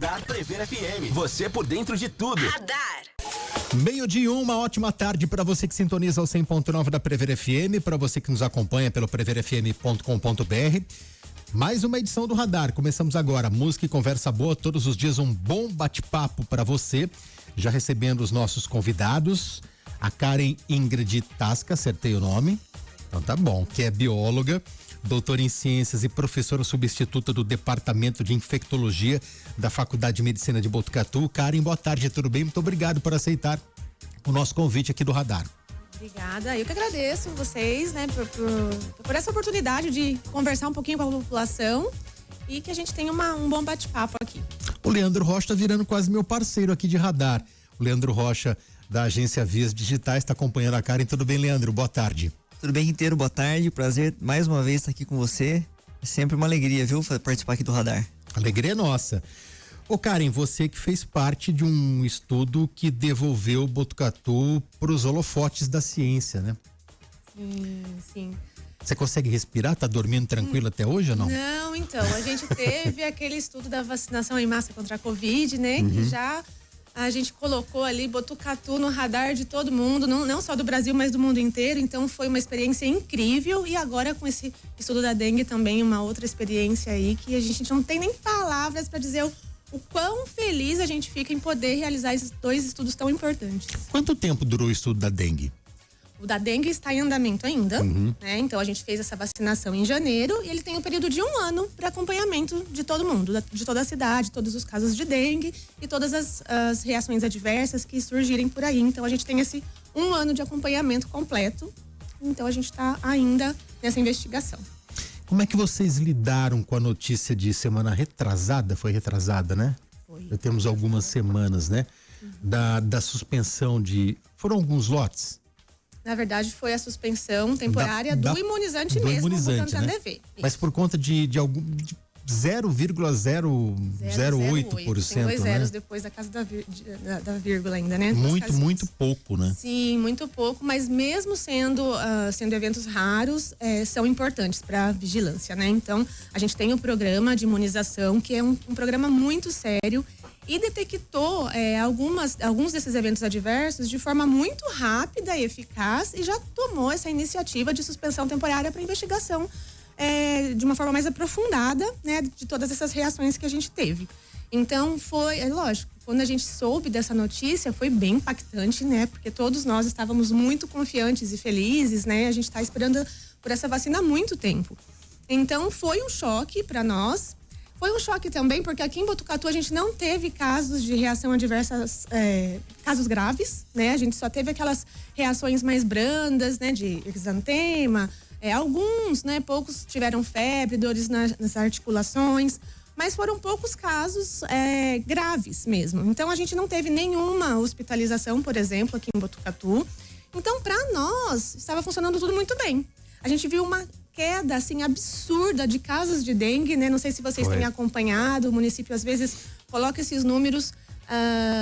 Radar Prever FM. Você por dentro de tudo. Radar. 12:01, uma ótima tarde para você que sintoniza o 100.9 da Prever FM, para você que nos acompanha pelo preverfm.com.br. Mais uma edição do Radar. Começamos agora. Música e conversa boa, todos os dias um bom bate-papo para você. Já recebendo os nossos convidados, a Karen Ingrid Tasca, acertei o nome? Então tá bom, que é bióloga, doutora em ciências e professora substituta do Departamento de Infectologia da Faculdade de Medicina de Botucatu. Karen, boa tarde, tudo bem? Muito obrigado por aceitar o nosso convite aqui do Radar. Obrigada, eu que agradeço vocês, né, por essa oportunidade de conversar um pouquinho com a população e que a gente tenha um bom bate-papo aqui. O Leandro Rocha tá virando quase meu parceiro aqui de Radar. O Leandro Rocha, da agência Vias Digitais, está acompanhando a Karen. Tudo bem, Leandro? Boa tarde. Tudo bem, Quinteiro? Boa tarde. Prazer mais uma vez estar aqui com você. É sempre uma alegria, viu? Participar aqui do Radar. Alegria é nossa. Ô Karen, você que fez parte de um estudo que devolveu Botucatu para os holofotes da ciência, né? Sim. Você consegue respirar? Tá dormindo tranquilo até hoje ou não? Não, então, a gente teve aquele estudo da vacinação em massa contra a Covid, né? Que já a gente colocou ali Botucatu no radar de todo mundo, não só do Brasil, mas do mundo inteiro. Então foi uma experiência incrível e agora com esse estudo da dengue também uma outra experiência aí que a gente não tem nem palavras para dizer o quão feliz a gente fica em poder realizar esses dois estudos tão importantes. Quanto tempo durou o estudo da dengue? O da dengue está em andamento ainda, né? Então a gente fez essa vacinação em janeiro e ele tem um período de 1 ano para acompanhamento de todo mundo, de toda a cidade, todos os casos de dengue e todas as reações adversas que surgirem por aí. Então a gente tem esse 1 ano de acompanhamento completo. Então a gente está ainda nessa investigação. Como é que vocês lidaram com a notícia de semana retrasada? Foi retrasada, né? Foi. Já temos algumas semanas, né? Da suspensão de... Foram alguns lotes? Na verdade, foi a suspensão temporária do imunizante do mesmo, imunizante, do né? DV. Mas por conta de 0,008%, Tem 2 zeros né? depois da casa da vírgula ainda, né? Muito pouco, né? Sim, muito pouco, mas mesmo sendo eventos raros, são importantes para a vigilância, né? Então, a gente tem o programa de imunização, que é um programa muito sério e detectou alguns desses eventos adversos de forma muito rápida e eficaz e já tomou essa iniciativa de suspensão temporária para investigação de uma forma mais aprofundada, né, de todas essas reações que a gente teve. Então lógico, quando a gente soube dessa notícia foi bem impactante, né, porque todos nós estávamos muito confiantes e felizes, né, a gente está esperando por essa vacina há muito tempo. Então foi um choque para nós. Foi um choque também, porque aqui em Botucatu a gente não teve casos de reação adversa, casos graves, né? A gente só teve aquelas reações mais brandas, né? De exantema, alguns, né? Poucos tiveram febre, dores nas articulações, mas foram poucos casos graves mesmo. Então a gente não teve nenhuma hospitalização, por exemplo, aqui em Botucatu. Então, para nós, estava funcionando tudo muito bem. A gente viu uma queda, assim, absurda de casos de dengue, né? Não sei se vocês têm acompanhado, o município às vezes coloca esses números.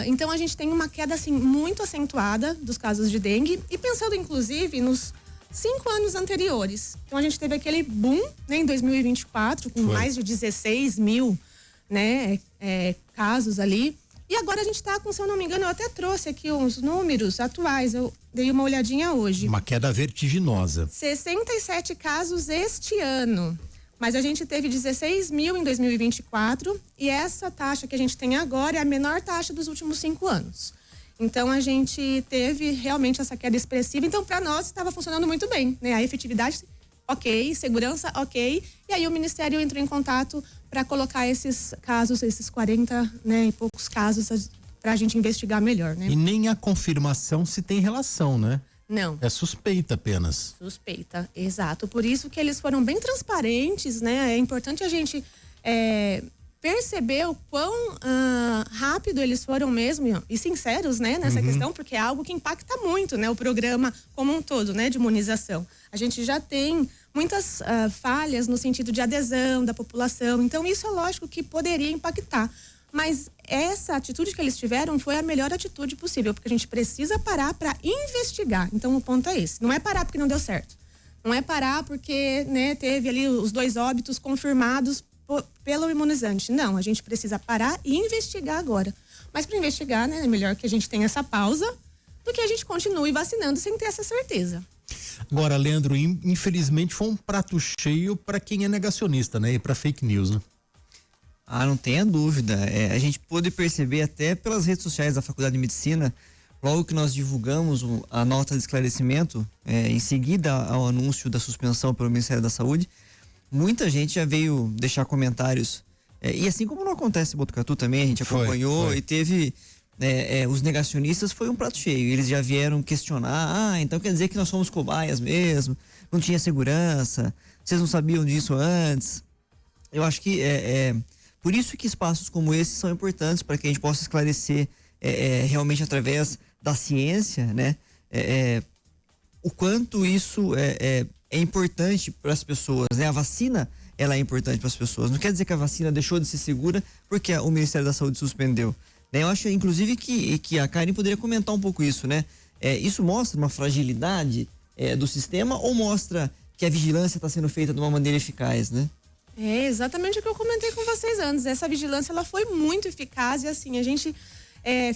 Então a gente tem uma queda, assim, muito acentuada dos casos de dengue e pensando, inclusive, nos 5 anos anteriores. Então a gente teve aquele boom, né, em 2024, com mais de 16 mil, né, casos ali. E agora a gente está com, se eu não me engano, eu até trouxe aqui uns números atuais, eu dei uma olhadinha hoje. Uma queda vertiginosa. 67 casos este ano, mas a gente teve 16 mil em 2024 e essa taxa que a gente tem agora é a menor taxa dos últimos 5 anos. Então a gente teve realmente essa queda expressiva, então para nós estava funcionando muito bem, né? A efetividade ok, segurança ok, e aí o Ministério entrou em contato para colocar esses casos, esses 40, né, e poucos casos para a gente investigar melhor, né? E nem a confirmação se tem relação, né? Não. É suspeita apenas. Suspeita, exato. Por isso que eles foram bem transparentes, né? É importante a gente perceber o quão rápido eles foram mesmo e sinceros, né, nessa questão, porque é algo que impacta muito, né, o programa como um todo, né, de imunização. A gente já tem muitas falhas no sentido de adesão da população, então isso é lógico que poderia impactar. Mas essa atitude que eles tiveram foi a melhor atitude possível, porque a gente precisa parar para investigar. Então o ponto é esse, não é parar porque não deu certo. Não é parar porque, né, teve ali os 2 óbitos confirmados pelo imunizante. Não, a gente precisa parar e investigar agora. Mas para investigar, né, é melhor que a gente tenha essa pausa do que a gente continue vacinando sem ter essa certeza. Agora, Leandro, infelizmente foi um prato cheio para quem é negacionista, né? E para fake news, né? Não tenha dúvida. A gente pôde perceber até pelas redes sociais da Faculdade de Medicina, logo que nós divulgamos a nota de esclarecimento, em seguida ao anúncio da suspensão pelo Ministério da Saúde, muita gente já veio deixar comentários. E assim como não acontece em Botucatu também, a gente acompanhou e teve... os negacionistas foi um prato cheio. Eles já vieram questionar, então quer dizer que nós somos cobaias mesmo, não tinha segurança, vocês não sabiam disso antes. Eu acho que por isso que espaços como esses são importantes para que a gente possa esclarecer realmente através da ciência, né? O quanto isso é importante para as pessoas, né? A vacina, ela é importante para as pessoas. Não quer dizer que a vacina deixou de ser segura porque o Ministério da Saúde suspendeu. Eu acho, inclusive, que a Karen poderia comentar um pouco isso, né? Isso mostra uma fragilidade do sistema ou mostra que a vigilância está sendo feita de uma maneira eficaz, né? É exatamente o que eu comentei com vocês antes. Essa vigilância, ela foi muito eficaz e assim, a gente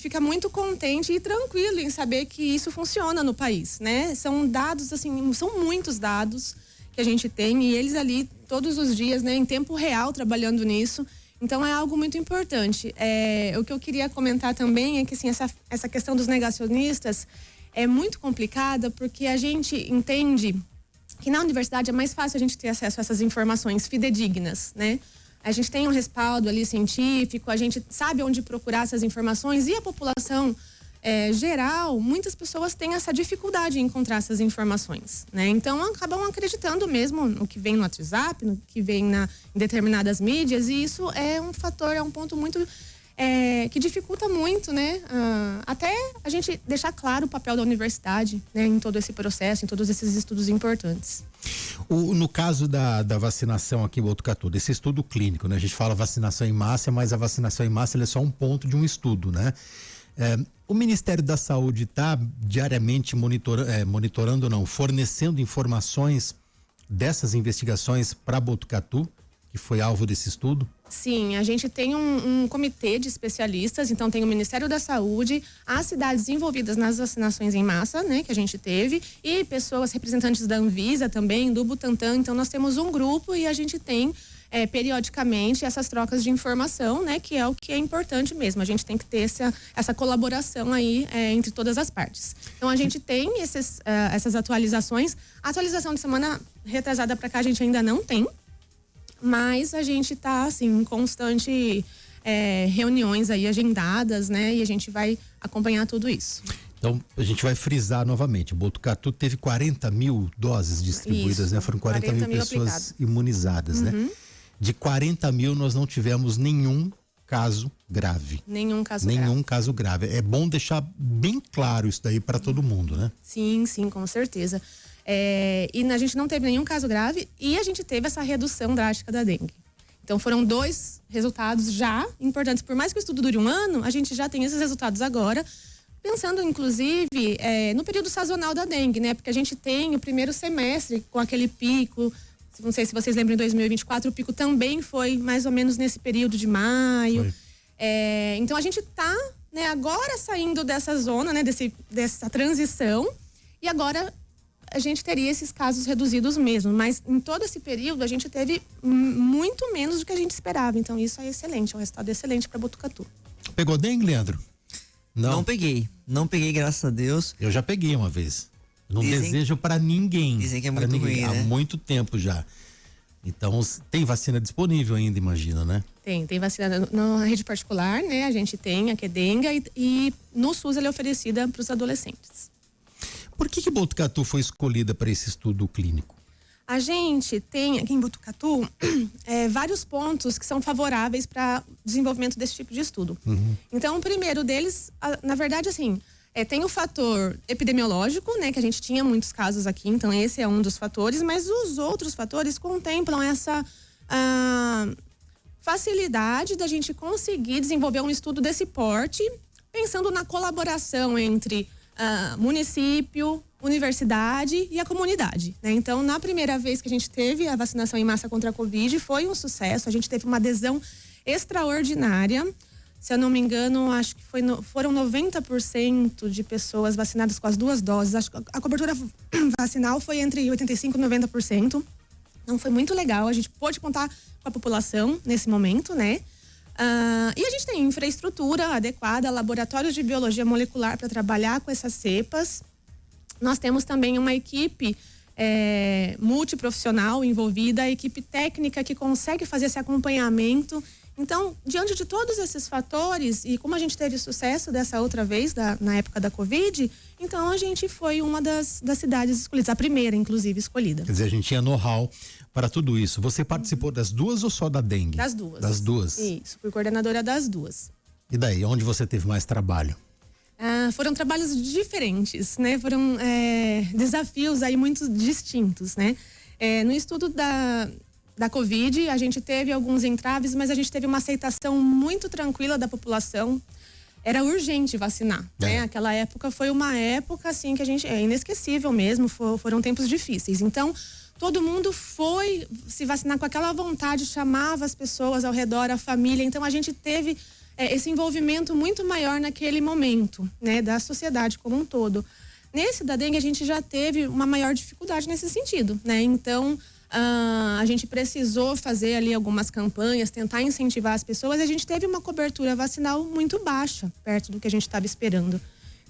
fica muito contente e tranquilo em saber que isso funciona no país, né? São dados, assim, são muitos dados que a gente tem e eles ali todos os dias, né, em tempo real, trabalhando nisso. Então é algo muito importante. O que eu queria comentar também é que assim, essa questão dos negacionistas é muito complicada porque a gente entende que na universidade é mais fácil a gente ter acesso a essas informações fidedignas, né? A gente tem um respaldo ali científico, a gente sabe onde procurar essas informações e a população geral, muitas pessoas têm essa dificuldade em encontrar essas informações, né? Então acabam acreditando mesmo no que vem no WhatsApp, no que vem em determinadas mídias e isso é um fator, é um ponto muito que dificulta muito, né? Até a gente deixar claro o papel da universidade, né? Em todo esse processo, em todos esses estudos importantes. No caso da vacinação aqui em Botucatu, desse estudo clínico, né? A gente fala vacinação em massa, mas a vacinação em massa é só um ponto de um estudo, né? O Ministério da Saúde está diariamente monitorando, fornecendo informações dessas investigações para Botucatu, que foi alvo desse estudo? Sim, a gente tem um comitê de especialistas, então tem o Ministério da Saúde, as cidades envolvidas nas vacinações em massa, né, que a gente teve, e pessoas representantes da Anvisa também, do Butantan, então nós temos um grupo e a gente tem periodicamente essas trocas de informação, né, que é o que é importante mesmo, a gente tem que ter essa colaboração aí entre todas as partes. Então a gente tem essas atualizações, a atualização de semana retrasada para cá a gente ainda não tem, mas a gente está assim, em constante reuniões aí agendadas, né? E a gente vai acompanhar tudo isso. Então, a gente vai frisar novamente. Botucatu teve 40 mil doses distribuídas, isso, né? Foram 40 mil pessoas aplicado. Imunizadas, né? De 40 mil, nós não tivemos nenhum caso grave. Nenhum caso grave. É bom deixar bem claro isso daí para todo mundo, né? Sim, com certeza. E a gente não teve nenhum caso grave e a gente teve essa redução drástica da dengue. Então foram 2 resultados já importantes. Por mais que o estudo dure 1 ano, a gente já tem esses resultados agora, pensando inclusive no período sazonal da dengue, né? Porque a gente tem o primeiro semestre com aquele pico, não sei se vocês lembram, em 2024 o pico também foi mais ou menos nesse período de maio. Então a gente tá, né, agora saindo dessa zona, né, dessa transição e agora a gente teria esses casos reduzidos mesmo, mas em todo esse período a gente teve muito menos do que a gente esperava, então isso é excelente, é um resultado excelente para Botucatu. Pegou dengue, Leandro? Não peguei, graças a Deus. Eu já peguei uma vez, não desejo para ninguém. Dizem que é muito ruim, né? Há muito tempo já. Então tem vacina disponível ainda, imagina, né? Tem vacina na rede particular, né? A gente tem a Quedenga e no SUS ela é oferecida para os adolescentes. Por que Botucatu foi escolhida para esse estudo clínico? A gente tem aqui em Botucatu vários pontos que são favoráveis para o desenvolvimento desse tipo de estudo. Então, o primeiro deles, na verdade, assim, tem o fator epidemiológico, né, que a gente tinha muitos casos aqui, então esse é um dos fatores, mas os outros fatores contemplam essa facilidade da gente conseguir desenvolver um estudo desse porte, pensando na colaboração entre município, universidade e a comunidade, né? Então, na primeira vez que a gente teve a vacinação em massa contra a Covid, foi um sucesso. A gente teve uma adesão extraordinária. Se eu não me engano, acho que foram 90% de pessoas vacinadas com as 2 doses. Acho que a cobertura vacinal foi entre 85% e 90%. Então, foi muito legal. A gente pôde contar com a população nesse momento, né? E a gente tem infraestrutura adequada, laboratórios de biologia molecular para trabalhar com essas cepas. Nós temos também uma equipe multiprofissional envolvida, a equipe técnica que consegue fazer esse acompanhamento. Então, diante de todos esses fatores, e como a gente teve sucesso dessa outra vez, na época da Covid, então a gente foi uma das cidades escolhidas, a primeira, inclusive, escolhida. Quer dizer, a gente tinha know-how para tudo isso. Você participou das 2 ou só da dengue? Das 2. Das 2. Isso, fui coordenadora das 2. E daí, onde você teve mais trabalho? Foram trabalhos diferentes, né? Foram desafios aí muito distintos, né? No estudo da Covid, a gente teve alguns entraves, mas a gente teve uma aceitação muito tranquila da população. Era urgente vacinar, né? Aquela época foi uma época, assim, que a gente... É inesquecível mesmo, foram tempos difíceis. Então, todo mundo foi se vacinar com aquela vontade, chamava as pessoas ao redor, a família. Então, a gente teve esse envolvimento muito maior naquele momento, né? Da sociedade como um todo. Nesse da dengue, a gente já teve uma maior dificuldade nesse sentido, né? Então... a gente precisou fazer ali algumas campanhas, tentar incentivar as pessoas, e a gente teve uma cobertura vacinal muito baixa, perto do que a gente estava esperando,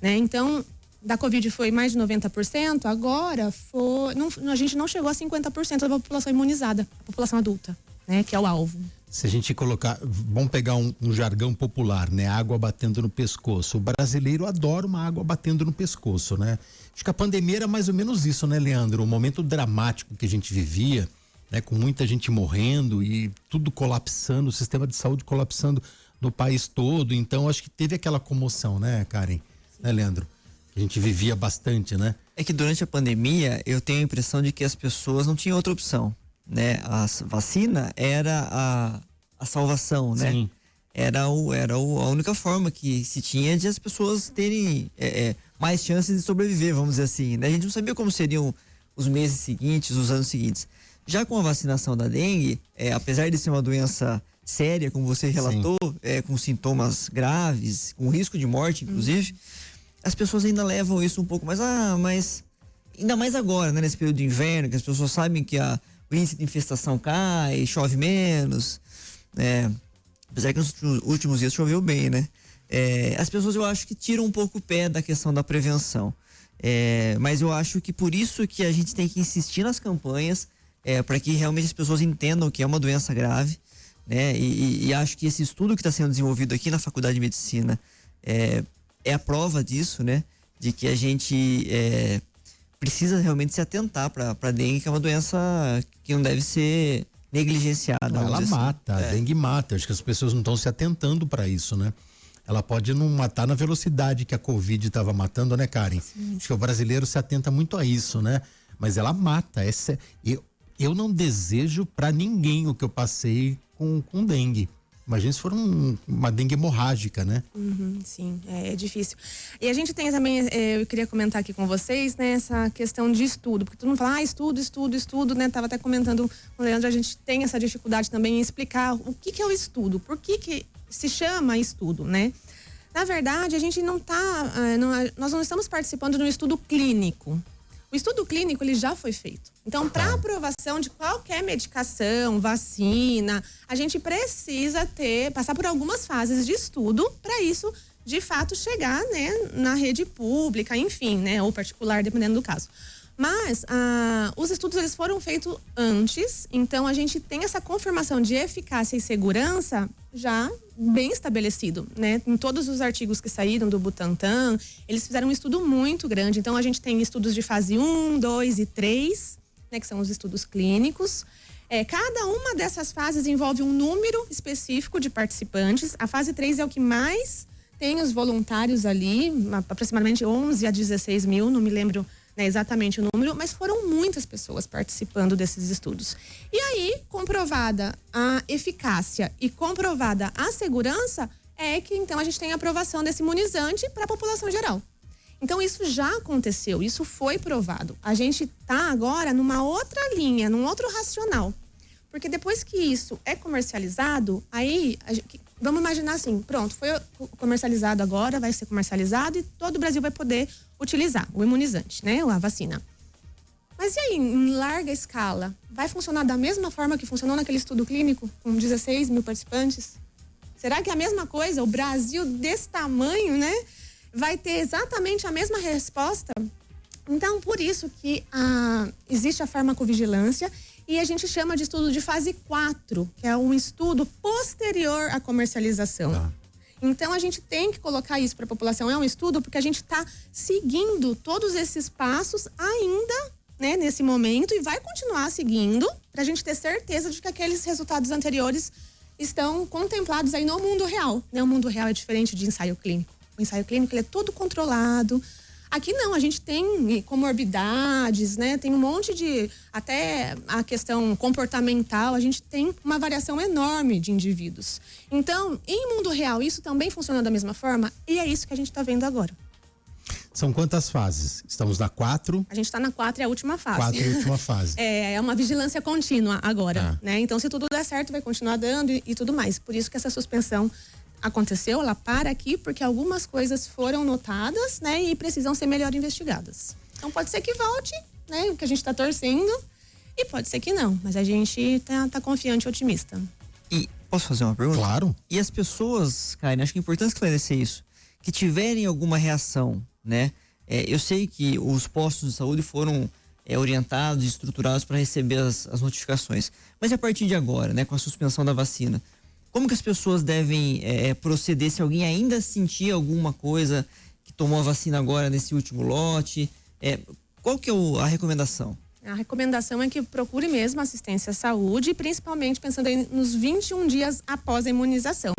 né? Então, da Covid foi mais de 90%, agora a gente não chegou a 50% da população imunizada, a população adulta, né? Que é o alvo. Se a gente colocar, vamos pegar um jargão popular, né? Água batendo no pescoço. O brasileiro adora uma água batendo no pescoço, né? Acho que a pandemia era mais ou menos isso, né, Leandro? Um momento dramático que a gente vivia, né? Com muita gente morrendo e tudo colapsando, o sistema de saúde colapsando no país todo. Então, acho que teve aquela comoção, né, Karen? Né, Leandro? Que a gente vivia bastante, né? É que durante a pandemia, eu tenho a impressão de que as pessoas não tinham outra opção, né? A vacina era a salvação, né? Sim. Era a única forma que se tinha de as pessoas terem mais chances de sobreviver, vamos dizer assim, né? A gente não sabia como seriam os meses seguintes, os anos seguintes. Já com a vacinação da dengue, apesar de ser uma doença séria, como você relatou, com sintomas graves, com risco de morte, inclusive, as pessoas ainda levam isso um pouco mais, mas ainda mais agora, né? Nesse período de inverno, que as pessoas sabem que o índice de infestação cai, chove menos, apesar que nos últimos dias choveu bem, né? As pessoas, eu acho que tiram um pouco o pé da questão da prevenção, mas eu acho que por isso que a gente tem que insistir nas campanhas, para que realmente as pessoas entendam que é uma doença grave, né? E acho que esse estudo que está sendo desenvolvido aqui na Faculdade de Medicina é a prova disso, né? De que a gente precisa realmente se atentar para a dengue, que é uma doença que não deve ser negligenciada. Ela mata, a dengue mata. Acho que as pessoas não estão se atentando para isso, né? Ela pode não matar na velocidade que a Covid estava matando, né, Karen? Sim. Acho que o brasileiro se atenta muito a isso, né? Mas ela mata. Eu não desejo para ninguém o que eu passei com dengue. Imagina se for uma dengue hemorrágica, né? Sim, é difícil. E a gente tem também, eu queria comentar aqui com vocês, né, essa questão de estudo, porque todo mundo fala, estudo, né? Tava até comentando com o Leandro, a gente tem essa dificuldade também em explicar o que é o estudo, por que se chama estudo, né? Na verdade, a gente nós não estamos participando de um estudo clínico. O estudo clínico, ele já foi feito. Então, para aprovação de qualquer medicação, vacina, a gente precisa passar por algumas fases de estudo para isso, de fato, chegar, né, na rede pública, enfim, né, ou particular, dependendo do caso. Mas os estudos, eles foram feitos antes, então a gente tem essa confirmação de eficácia e segurança já bem estabelecido, né? Em todos os artigos que saíram do Butantan, eles fizeram um estudo muito grande. Então a gente tem estudos de fase 1, 2 e 3, né? Que são os estudos clínicos. Cada uma dessas fases envolve um número específico de participantes. A fase 3 é o que mais tem os voluntários ali, aproximadamente 11 a 16 mil, não me lembro, né, exatamente o número, mas foram muitas pessoas participando desses estudos. E aí, comprovada a eficácia e comprovada a segurança, é que então a gente tem a aprovação desse imunizante para a população geral. Então, isso já aconteceu, isso foi provado. A gente está agora numa outra linha, num outro racional. Porque depois que isso é comercializado, aí, vamos imaginar assim, pronto, foi comercializado agora, vai ser comercializado e todo o Brasil vai poder utilizar o imunizante, né? A vacina. Mas e aí, em larga escala, vai funcionar da mesma forma que funcionou naquele estudo clínico, com 16 mil participantes? Será que é a mesma coisa? O Brasil desse tamanho, né? Vai ter exatamente a mesma resposta? Então, por isso que existe a farmacovigilância e a gente chama de estudo de fase 4, que é um estudo posterior à comercialização. Então, a gente tem que colocar isso para a população. É um estudo porque a gente está seguindo todos esses passos ainda, né, nesse momento, e vai continuar seguindo para a gente ter certeza de que aqueles resultados anteriores estão contemplados aí no mundo real. Né? O mundo real é diferente de ensaio clínico. O ensaio clínico ele é todo controlado. Aqui não, a gente tem comorbidades, né? Tem um monte de, até a questão comportamental, a gente tem uma variação enorme de indivíduos. Então, em mundo real, isso também funciona da mesma forma e é isso que a gente está vendo agora. São quantas fases? Estamos na 4. A gente está na 4, é a última fase. 4 é a última fase. É uma vigilância contínua agora, né? Então, se tudo der certo, vai continuar dando e tudo mais. Por isso que essa suspensão aconteceu, ela para aqui, porque algumas coisas foram notadas, né? E precisam ser melhor investigadas. Então, pode ser que volte, né? O que a gente está torcendo, e pode ser que não. Mas a gente tá confiante e otimista. E posso fazer uma pergunta? Claro. E as pessoas, Karen, acho que é importante esclarecer isso, que tiverem alguma reação, né? Eu sei que os postos de saúde foram orientados e estruturados para receber as notificações. Mas a partir de agora, né, com a suspensão da vacina, como que as pessoas devem proceder se alguém ainda sentir alguma coisa que tomou a vacina agora nesse último lote? Qual que é a recomendação? A recomendação é que procure mesmo assistência à saúde, principalmente pensando aí nos 21 dias após a imunização.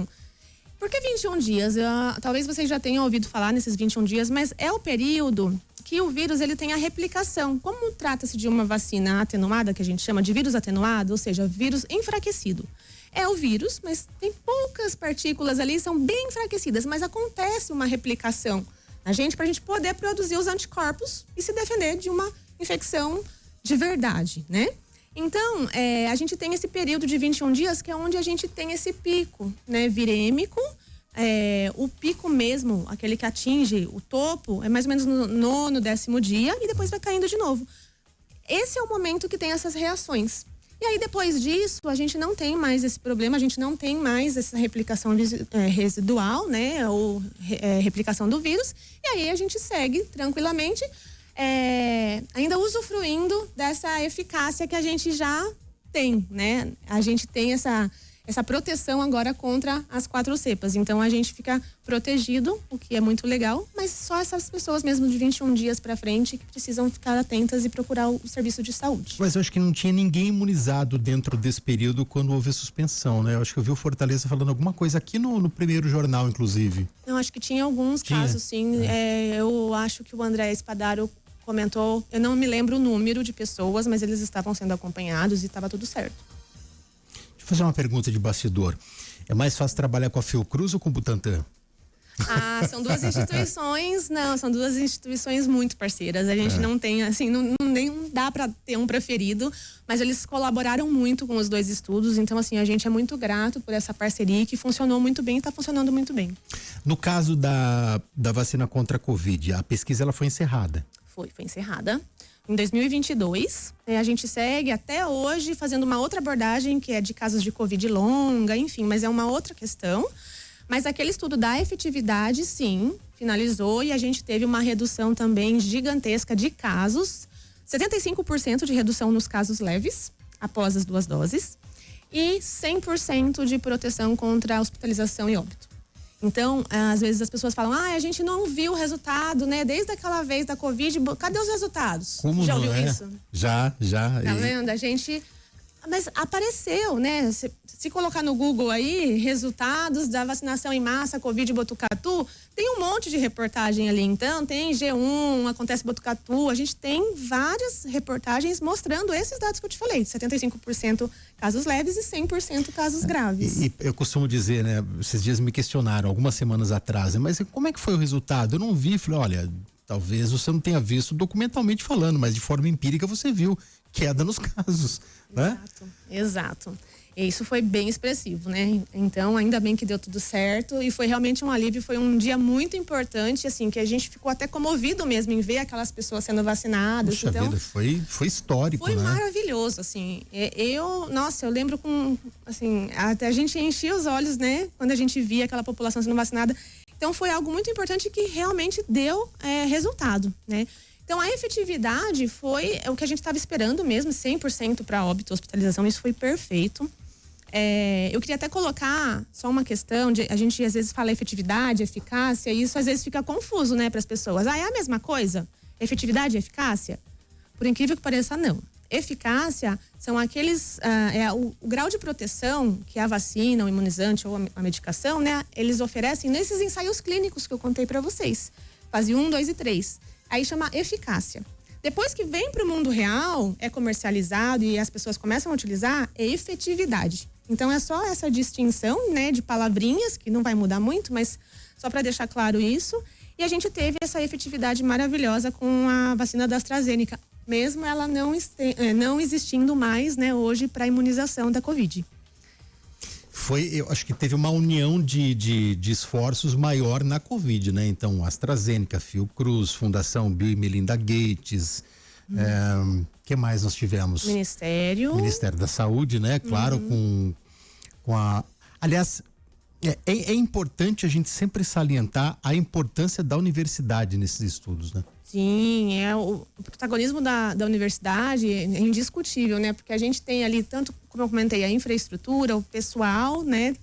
Por que 21 dias? Talvez vocês já tenham ouvido falar nesses 21 dias, mas é o período que o vírus ele tem a replicação. Como trata-se de uma vacina atenuada, que a gente chama de vírus atenuado, ou seja, vírus enfraquecido. É o vírus, mas tem poucas partículas ali, são bem enfraquecidas, mas acontece uma replicação na gente para a gente poder produzir os anticorpos e se defender de uma infecção de verdade, né? Então, a gente tem esse período de 21 dias que é onde a gente tem esse pico, né, virêmico. O pico mesmo, aquele que atinge o topo, é mais ou menos no 9º, 10º dia e depois vai caindo de novo. Esse é o momento que tem essas reações. E aí, depois disso, a gente não tem mais esse problema, a gente não tem mais essa replicação residual, né, ou replicação do vírus. E aí, a gente segue tranquilamente, ainda usufruindo dessa eficácia que a gente já tem, né? A gente tem essa proteção agora contra as 4 cepas. Então, a gente fica protegido, o que é muito legal, mas só essas pessoas mesmo de 21 dias para frente que precisam ficar atentas e procurar o serviço de saúde. Mas eu acho que não tinha ninguém imunizado dentro desse período quando houve a suspensão, né? Eu acho que eu vi o Fortaleza falando alguma coisa aqui no primeiro jornal, inclusive. Eu acho que tinha alguns casos, sim. Eu acho que o André Espadaro comentou, eu não me lembro o número de pessoas, mas eles estavam sendo acompanhados e estava tudo certo. Deixa eu fazer uma pergunta de bastidor. É mais fácil trabalhar com a Fiocruz ou com o Butantan? São duas instituições, são duas instituições muito parceiras. A gente não tem, assim, nem dá para ter um preferido, mas eles colaboraram muito com os 2 estudos, então, assim, a gente é muito grato por essa parceria que funcionou muito bem e está funcionando muito bem. No caso da vacina contra a Covid, a pesquisa ela foi encerrada? Foi encerrada. Em 2022, a gente segue até hoje fazendo uma outra abordagem que é de casos de Covid longa, enfim, mas é uma outra questão. Mas aquele estudo da efetividade, sim, finalizou e a gente teve uma redução também gigantesca de casos, 75% de redução nos casos leves, após as 2 doses, e 100% de proteção contra a hospitalização e óbito. Então, às vezes as pessoas falam, a gente não viu o resultado, né? Desde aquela vez da Covid, cadê os resultados? Como já não ouviu é? isso? Já. Tá vendo? A gente... Mas apareceu, né? Se colocar no Google aí, resultados da vacinação em massa, Covid e Botucatu, tem um monte de reportagem ali. Então, tem G1, acontece Botucatu, a gente tem várias reportagens mostrando esses dados que eu te falei, 75% casos leves e 100% casos graves. E eu costumo dizer, né? Esses dias me questionaram, algumas semanas atrás, mas como é que foi o resultado? Eu não vi, falei, olha, talvez você não tenha visto documentalmente falando, mas de forma empírica você viu queda nos casos, né? Exato. E isso foi bem expressivo, né? Então, ainda bem que deu tudo certo e foi realmente um alívio, foi um dia muito importante, assim, que a gente ficou até comovido mesmo em ver aquelas pessoas sendo vacinadas. Puxa então, vida, foi histórico, foi né? maravilhoso, assim. Eu lembro com, assim, até a gente enchia os olhos, né? Quando a gente via aquela população sendo vacinada. Então, foi algo muito importante que realmente deu resultado, né? Então, a efetividade foi o que a gente estava esperando mesmo, 100% para óbito, hospitalização, isso foi perfeito. Eu queria até colocar só uma questão de, a gente às vezes fala efetividade, eficácia, e isso às vezes fica confuso, né, para as pessoas. É a mesma coisa? Efetividade e eficácia? Por incrível que pareça, não. Eficácia são aqueles, o grau de proteção que a vacina, o imunizante ou a medicação, né, eles oferecem nesses ensaios clínicos que eu contei para vocês. Fase 1, 2 e 3. Aí chama eficácia. Depois que vem para o mundo real, é comercializado e as pessoas começam a utilizar, é efetividade. Então é só essa distinção, né, de palavrinhas, que não vai mudar muito, mas só para deixar claro isso. E a gente teve essa efetividade maravilhosa com a vacina da AstraZeneca, mesmo ela não existindo mais, né, hoje para imunização da Covid. Eu acho que teve uma união de esforços maior na Covid, né? Então, AstraZeneca, Fiocruz, Fundação Bill e Melinda Gates, que mais nós tivemos? Ministério da Saúde, né? Claro, com a... Aliás, é importante a gente sempre salientar a importância da universidade nesses estudos, né? Sim, o protagonismo da universidade é indiscutível, né? Porque a gente tem ali, tanto como eu comentei, a infraestrutura, o pessoal, né?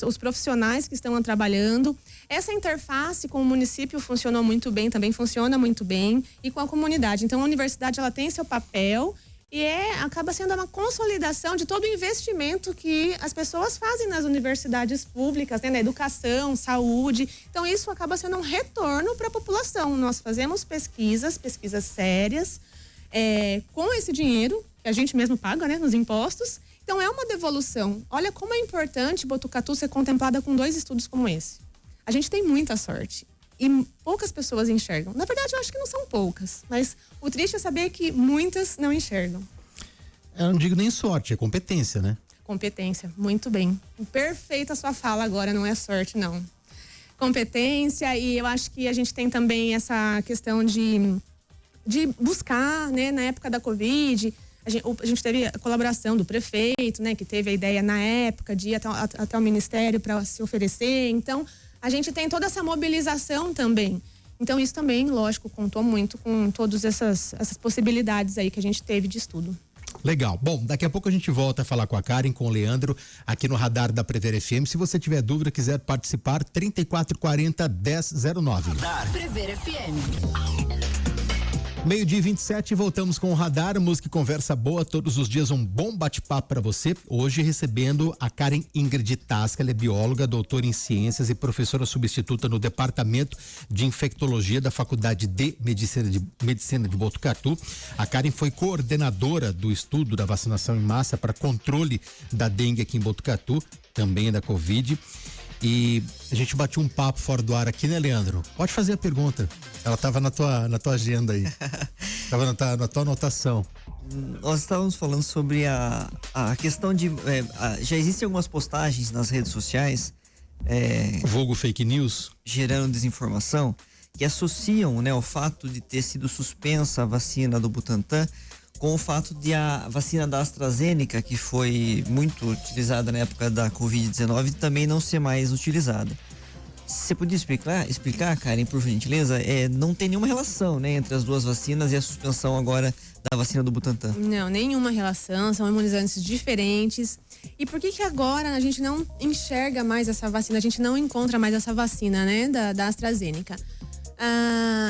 Os profissionais que estão trabalhando. Essa interface com o município funcionou muito bem, também funciona muito bem, e com a comunidade. Então, a universidade, ela tem seu papel e acaba sendo uma consolidação de todo o investimento que as pessoas fazem nas universidades públicas, né? Na educação, saúde. Então, isso acaba sendo um retorno para a população. Nós fazemos pesquisas sérias, com esse dinheiro que a gente mesmo paga, né? Nos impostos. Então, é uma devolução. Olha como é importante Botucatu ser contemplada com 2 estudos como esse. A gente tem muita sorte. E poucas pessoas enxergam. Na verdade, eu acho que não são poucas, mas o triste é saber que muitas não enxergam. Eu não digo nem sorte, é competência, né? Competência, muito bem. Perfeita a sua fala agora, não é sorte, não. Competência, e eu acho que a gente tem também essa questão de buscar, né, na época da Covid, a gente teve a colaboração do prefeito, né, que teve a ideia na época de ir até o ministério para se oferecer. Então, a gente tem toda essa mobilização também. Então, isso também, lógico, contou muito com todas essas possibilidades aí que a gente teve de estudo. Legal. Bom, daqui a pouco a gente volta a falar com a Karen, com o Leandro, aqui no Radar da Prever FM. Se você tiver dúvida, quiser participar, 3440-1009. Prever FM. 12:27, voltamos com o Radar, música e conversa boa, todos os dias um bom bate-papo para você. Hoje recebendo a Karen Ingrid Tasca, ela é bióloga, doutora em ciências e professora substituta no Departamento de Infectologia da Faculdade de Medicina de Botucatu. A Karen foi coordenadora do estudo da vacinação em massa para controle da dengue aqui em Botucatu, também da Covid. E a gente bateu um papo fora do ar aqui, né, Leandro? Pode fazer a pergunta. Ela estava na tua agenda aí. Estava na tua anotação. Nós estávamos falando sobre a questão de... já existem algumas postagens nas redes sociais... vulgo fake news. Gerando desinformação, que associam, né, o fato de ter sido suspensa a vacina do Butantan com o fato de a vacina da AstraZeneca, que foi muito utilizada na época da Covid-19, também não ser mais utilizada. Você podia explicar, Karen, por gentileza? Não tem nenhuma relação, né, entre as duas vacinas e a suspensão agora da vacina do Butantan? Não, nenhuma relação, são imunizantes diferentes. E por que agora a gente não enxerga mais essa vacina, a gente não encontra mais essa vacina, né, da AstraZeneca?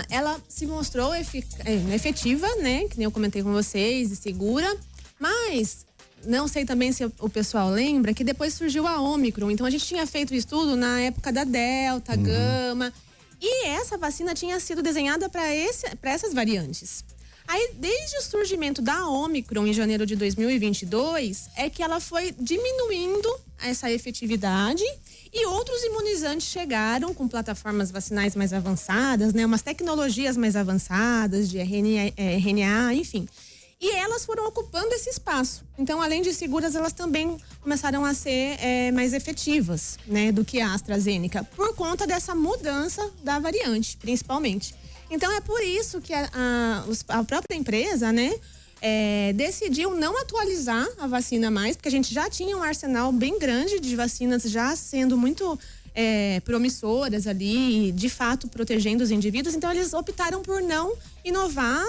Ela se mostrou efetiva, né? Que nem eu comentei com vocês, e segura, mas não sei também se o pessoal lembra que depois surgiu a Ômicron. Então a gente tinha feito o estudo na época da Delta, Gama, e essa vacina tinha sido desenhada para essas variantes. Aí, desde o surgimento da Ômicron em janeiro de 2022, é que ela foi diminuindo essa efetividade E outros imunizantes chegaram com plataformas vacinais mais avançadas, né? Umas tecnologias mais avançadas de RNA, enfim. E elas foram ocupando esse espaço. Então, além de seguras, elas também começaram a ser mais efetivas, né? Do que a AstraZeneca, por conta dessa mudança da variante, principalmente. Então, é por isso que a própria empresa, né? Decidiu não atualizar a vacina mais, porque a gente já tinha um arsenal bem grande de vacinas já sendo muito promissoras ali, de fato protegendo os indivíduos. Então eles optaram por não inovar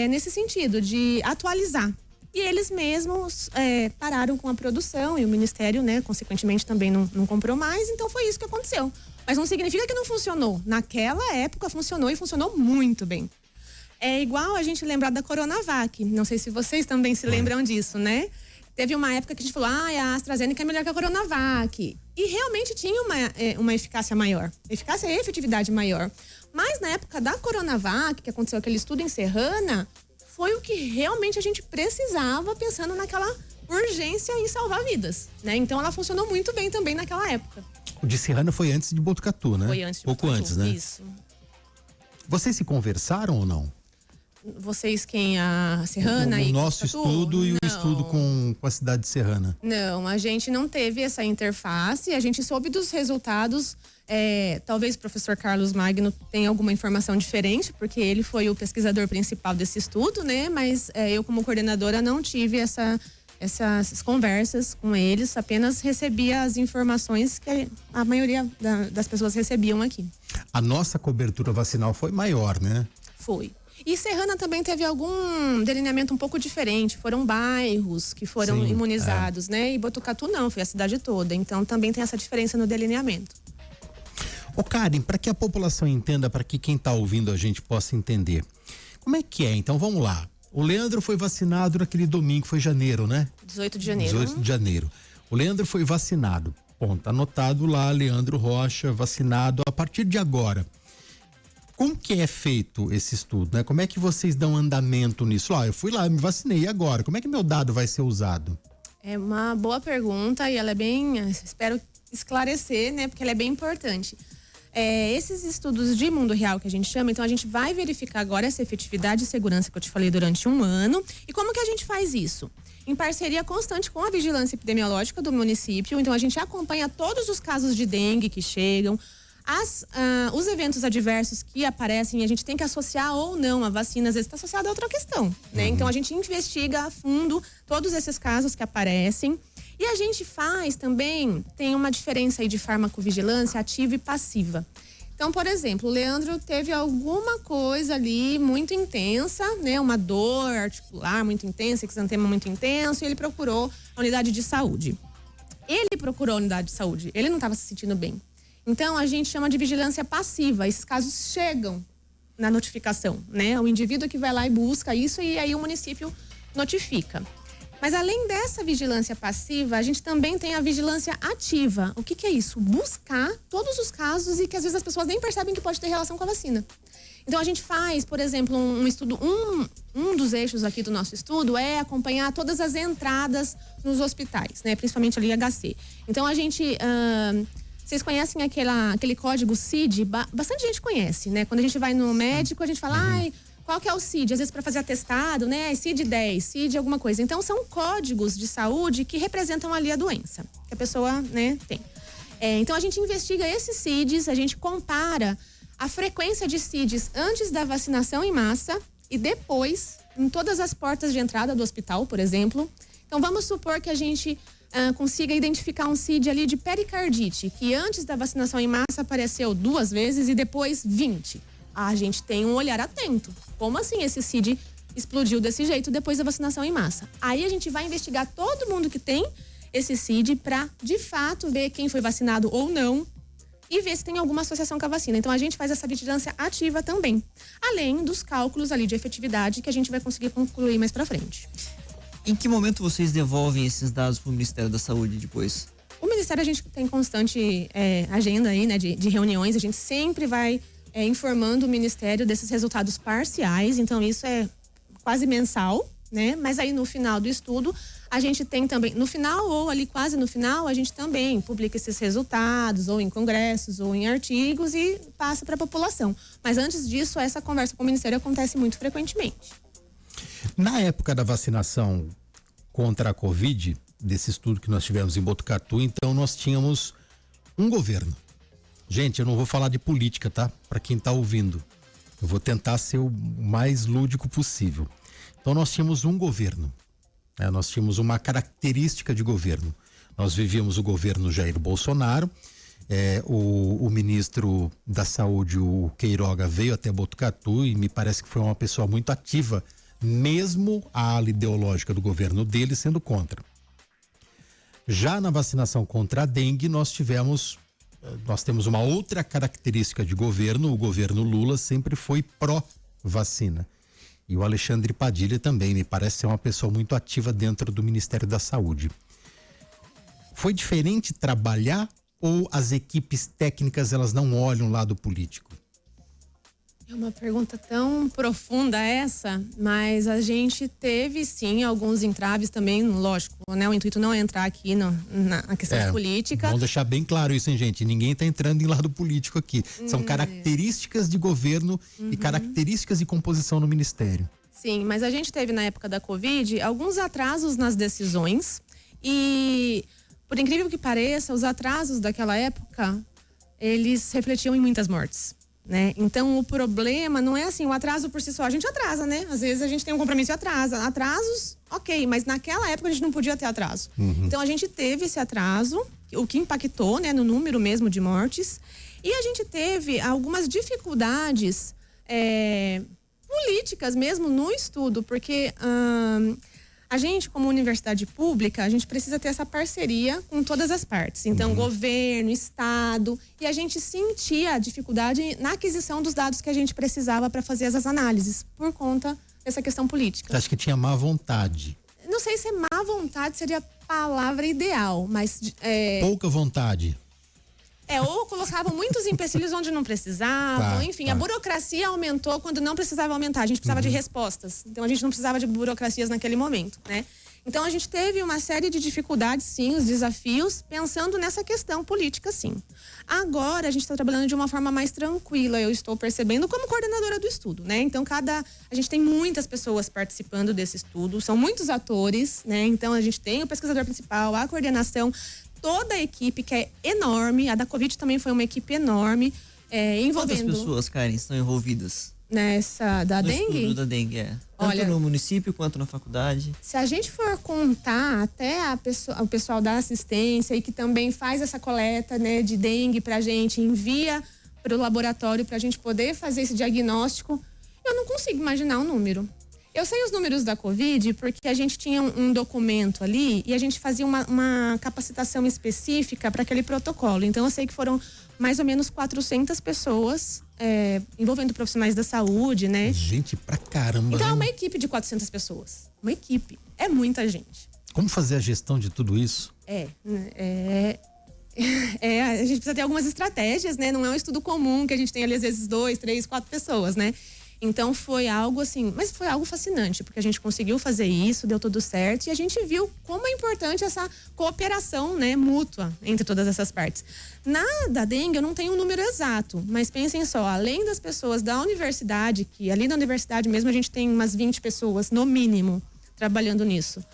nesse sentido de atualizar. E eles mesmos pararam com a produção e o Ministério, né, consequentemente também não comprou mais. Então foi isso que aconteceu. Mas não significa que não funcionou. Naquela época funcionou e funcionou muito bem. É igual a gente lembrar da Coronavac. Não sei se vocês também se lembram disso, né? Teve uma época que a gente falou, a AstraZeneca é melhor que a Coronavac. E realmente tinha uma eficácia maior. Eficácia e efetividade maior. Mas na época da Coronavac, que aconteceu aquele estudo em Serrana, foi o que realmente a gente precisava, pensando naquela urgência em salvar vidas, né? Então ela funcionou muito bem também naquela época. O de Serrana foi antes de Botucatu, né? Foi antes de Pouco Botucatu, antes, né? Isso. Vocês se conversaram ou não? Vocês, a Serrana o e nosso Botucatu? estudo e Não. o estudo com a cidade de Serrana. Não, a gente não teve essa interface, a gente soube dos resultados. Talvez o professor Carlos Magno tenha alguma informação diferente, porque ele foi o pesquisador principal desse estudo, né? Mas eu, como coordenadora, não tive essas conversas com eles, apenas recebia as informações que a maioria das pessoas recebiam aqui. A nossa cobertura vacinal foi maior, né? Foi. E Serrana também teve algum delineamento um pouco diferente. Foram bairros que foram imunizados, né? E Botucatu não, foi a cidade toda. Então também tem essa diferença no delineamento. Ô Karen, para que a população entenda, para que quem está ouvindo a gente possa entender, como é que é? Então vamos lá. O Leandro foi vacinado naquele domingo, foi janeiro, né? 18 de janeiro. 18 de janeiro. O Leandro foi vacinado. Ponto, anotado lá, Leandro Rocha, vacinado a partir de agora. Como que é feito esse estudo, né? Como é que vocês dão andamento nisso? Eu fui lá, me vacinei, e agora? Como é que meu dado vai ser usado? É uma boa pergunta e ela é bem, espero esclarecer, né? Porque ela é bem importante. Esses estudos de mundo real que a gente chama, então a gente vai verificar agora essa efetividade e segurança que eu te falei durante um ano. E como que a gente faz isso? Em parceria constante com a vigilância epidemiológica do município. Então a gente acompanha todos os casos de dengue que chegam, os eventos adversos que aparecem, a gente tem que associar ou não a vacina, às vezes está associado a outra questão, né? Então a gente investiga a fundo todos esses casos que aparecem. E a gente faz também, tem uma diferença aí de farmacovigilância ativa e passiva. Então, por exemplo, o Leandro teve alguma coisa ali muito intensa, né? Uma dor articular muito intensa, exantema muito intenso, e ele procurou a unidade de saúde. Ele procurou a unidade de saúde, ele não estava se sentindo bem. Então, a gente chama de vigilância passiva. Esses casos chegam na notificação, né? O indivíduo que vai lá e busca isso e aí o município notifica. Mas além dessa vigilância passiva, a gente também tem a vigilância ativa. O que é isso? Buscar todos os casos e que às vezes as pessoas nem percebem que pode ter relação com a vacina. Então a gente faz, por exemplo, um estudo, um dos eixos aqui do nosso estudo é acompanhar todas as entradas nos hospitais, né? Principalmente ali HC. Então a gente... Vocês conhecem aquele código CID? Bastante gente conhece, né? Quando a gente vai no médico, a gente fala, qual que é o CID? Às vezes para fazer atestado, né? CID 10, CID alguma coisa. Então são códigos de saúde que representam ali a doença que a pessoa, né, tem. Então a gente investiga esses CIDs, a gente compara a frequência de CIDs antes da vacinação em massa e depois em todas as portas de entrada do hospital, por exemplo. Então vamos supor que a gente consiga identificar um CID ali de pericardite, que antes da vacinação em massa apareceu 2 vezes e depois 20. A gente tem um olhar atento. Como assim esse CID explodiu desse jeito depois da vacinação em massa? Aí a gente vai investigar todo mundo que tem esse CID para, de fato, ver quem foi vacinado ou não e ver se tem alguma associação com a vacina. Então a gente faz essa vigilância ativa também, além dos cálculos ali de efetividade que a gente vai conseguir concluir mais para frente. Em que momento vocês devolvem esses dados para o Ministério da Saúde depois? O Ministério, a gente tem constante agenda aí, né, de reuniões. A gente sempre vai informando o Ministério desses resultados parciais. Então, isso é quase mensal, né? Mas aí no final do estudo, a gente tem também, no final ou ali quase no final, a gente também publica esses resultados, ou em congressos, ou em artigos e passa para a população. Mas antes disso, essa conversa com o Ministério acontece muito frequentemente. Na época da vacinação contra a Covid, desse estudo que nós tivemos em Botucatu, então nós tínhamos um governo. Gente, eu não vou falar de política, tá? Para quem tá ouvindo. Eu vou tentar ser o mais lúdico possível. Então nós tínhamos um governo. Nós tínhamos uma característica de governo. Nós vivíamos o governo Jair Bolsonaro. O ministro da Saúde, o Queiroga, veio até Botucatu e me parece que foi uma pessoa muito ativa, mesmo a ala ideológica do governo dele sendo contra. Já na vacinação contra a dengue, nós temos uma outra característica de governo. O governo Lula sempre foi pró-vacina. E o Alexandre Padilha também me parece ser uma pessoa muito ativa dentro do Ministério da Saúde. Foi diferente trabalhar ou as equipes técnicas elas não olham o lado político? É uma pergunta tão profunda essa, mas a gente teve sim alguns entraves também, lógico, né? O intuito não é entrar aqui na questão política. Vamos deixar bem claro isso, hein, gente? Ninguém está entrando em lado político aqui. São características de governo e características de composição no Ministério. Sim, mas a gente teve na época da Covid alguns atrasos nas decisões e, por incrível que pareça, os atrasos daquela época, eles refletiam em muitas mortes. Né? Então o problema não é assim, o atraso por si só, a gente atrasa, né? Às vezes a gente tem um compromisso e atrasa. Atrasos, ok, mas naquela época a gente não podia ter atraso. Então a gente teve esse atraso, o que impactou, né, no número mesmo de mortes. E a gente teve algumas dificuldades políticas mesmo no estudo, porque a gente, como universidade pública, a gente precisa ter essa parceria com todas as partes. Então, governo, estado, e a gente sentia a dificuldade na aquisição dos dados que a gente precisava para fazer essas análises, por conta dessa questão política. Você acha que tinha má vontade? Não sei se má vontade seria a palavra ideal, mas... Pouca vontade. Ou colocavam muitos empecilhos onde não precisavam, enfim, a burocracia aumentou quando não precisava aumentar, a gente precisava de respostas, então a gente não precisava de burocracias naquele momento, né? Então a gente teve uma série de dificuldades, sim, os desafios, pensando nessa questão política, sim. Agora a gente está trabalhando de uma forma mais tranquila, eu estou percebendo como coordenadora do estudo, né? Então a gente tem muitas pessoas participando desse estudo, são muitos atores, né? Então a gente tem o pesquisador principal, a coordenação, toda a equipe que é enorme, a da Covid também foi uma equipe enorme, envolvendo... Quantas pessoas, Karen, estão envolvidas? Nessa, da dengue? No estudo da dengue, Tanto Olha, no município quanto na faculdade. Se a gente for contar até o pessoal da assistência e que também faz essa coleta, né, de dengue pra gente, envia para o laboratório pra gente poder fazer esse diagnóstico, eu não consigo imaginar o número. Eu sei os números da Covid porque a gente tinha um documento ali e a gente fazia uma capacitação específica para aquele protocolo. Então, eu sei que foram mais ou menos 400 pessoas envolvendo profissionais da saúde, né? Gente, pra caramba. Então, é né? uma equipe de 400 pessoas. Uma equipe. É muita gente. Como fazer a gestão de tudo isso? A gente precisa ter algumas estratégias, né? Não é um estudo comum que a gente tem ali, às vezes, 2, 3, 4 pessoas, né? Então foi algo assim, mas foi algo fascinante, porque a gente conseguiu fazer isso, deu tudo certo e a gente viu como é importante essa cooperação, né, mútua entre todas essas partes. Na da dengue eu não tenho um número exato, mas pensem só, além das pessoas da universidade, que ali na universidade mesmo a gente tem umas 20 pessoas, no mínimo, trabalhando nisso.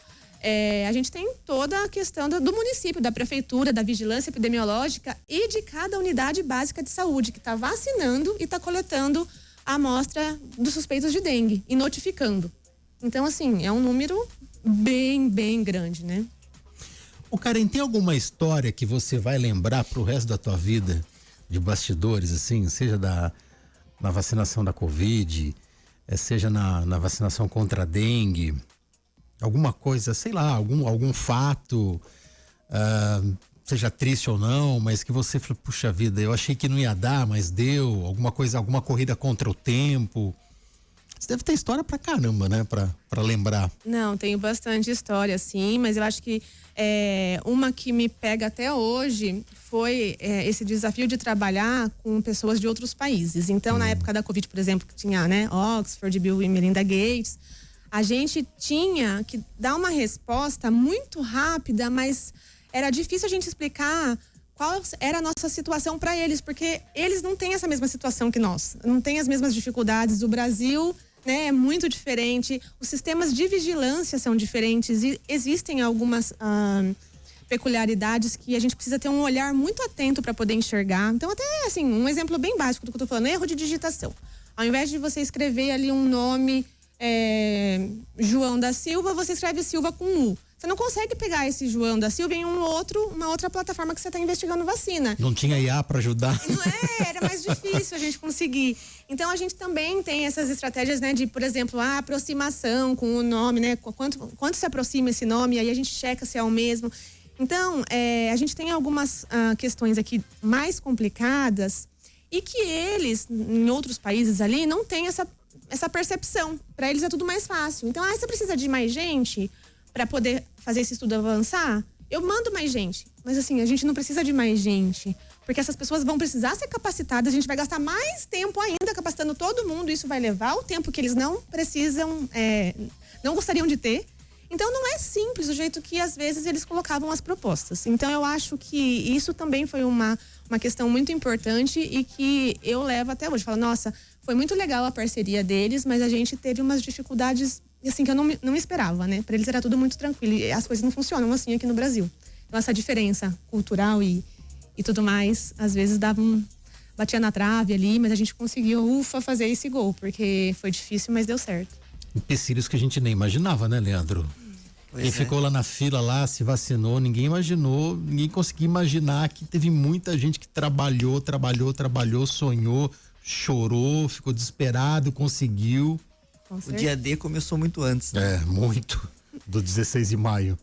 A gente tem toda a questão do município, da prefeitura, da vigilância epidemiológica e de cada unidade básica de saúde que está vacinando e está coletando a amostra dos suspeitos de dengue e notificando. Então, assim, é um número bem, bem grande, né? O Karen, tem alguma história que você vai lembrar pro resto da tua vida de bastidores, assim, seja na vacinação da Covid, seja na vacinação contra a dengue, alguma coisa, sei lá, algum fato, seja triste ou não, mas que você falou, puxa vida, eu achei que não ia dar, mas deu, alguma coisa, alguma corrida contra o tempo. Você deve ter história pra caramba, né, pra lembrar. Não, tenho bastante história, sim, mas eu acho que uma que me pega até hoje foi esse desafio de trabalhar com pessoas de outros países. Então, na época da Covid, por exemplo, que tinha, né, Oxford, Bill e Melinda Gates, a gente tinha que dar uma resposta muito rápida, mas era difícil a gente explicar qual era a nossa situação para eles, porque eles não têm essa mesma situação que nós, não têm as mesmas dificuldades. O Brasil, né, é muito diferente, os sistemas de vigilância são diferentes e existem algumas peculiaridades que a gente precisa ter um olhar muito atento para poder enxergar. Então, até assim, um exemplo bem básico do que eu tô falando, erro de digitação. Ao invés de você escrever ali um nome João da Silva, você escreve Silva com U. Você não consegue pegar esse João da Silva em uma outra plataforma que você está investigando vacina. Não tinha IA para ajudar? Não era mais difícil a gente conseguir. Então, a gente também tem essas estratégias, né, de, por exemplo, a aproximação com o nome, né, quanto se aproxima esse nome, aí a gente checa se é o mesmo. Então, a gente tem algumas questões aqui mais complicadas e que eles, em outros países ali, não têm essa percepção. Para eles é tudo mais fácil. Então, você precisa de mais gente para poder fazer esse estudo avançar? Eu mando mais gente. Mas assim, a gente não precisa de mais gente. Porque essas pessoas vão precisar ser capacitadas, a gente vai gastar mais tempo ainda capacitando todo mundo. Isso vai levar o tempo que eles não precisam, não gostariam de ter. Então não é simples o jeito que às vezes eles colocavam as propostas. Então eu acho que isso também foi uma questão muito importante e que eu levo até hoje. Falo, nossa, foi muito legal a parceria deles, mas a gente teve umas dificuldades assim que eu não esperava, né? Para eles era tudo muito tranquilo e as coisas não funcionam assim aqui no Brasil. Então essa diferença cultural e tudo mais, às vezes batia na trave ali, mas a gente conseguiu, fazer esse gol, porque foi difícil, mas deu certo. Empecilhos que a gente nem imaginava, né, Leandro? Quem ficou lá na fila, lá, se vacinou, ninguém conseguia imaginar que teve muita gente que trabalhou, sonhou, chorou, ficou desesperado, conseguiu. O dia D começou muito antes, né? Muito. Do 16 de maio.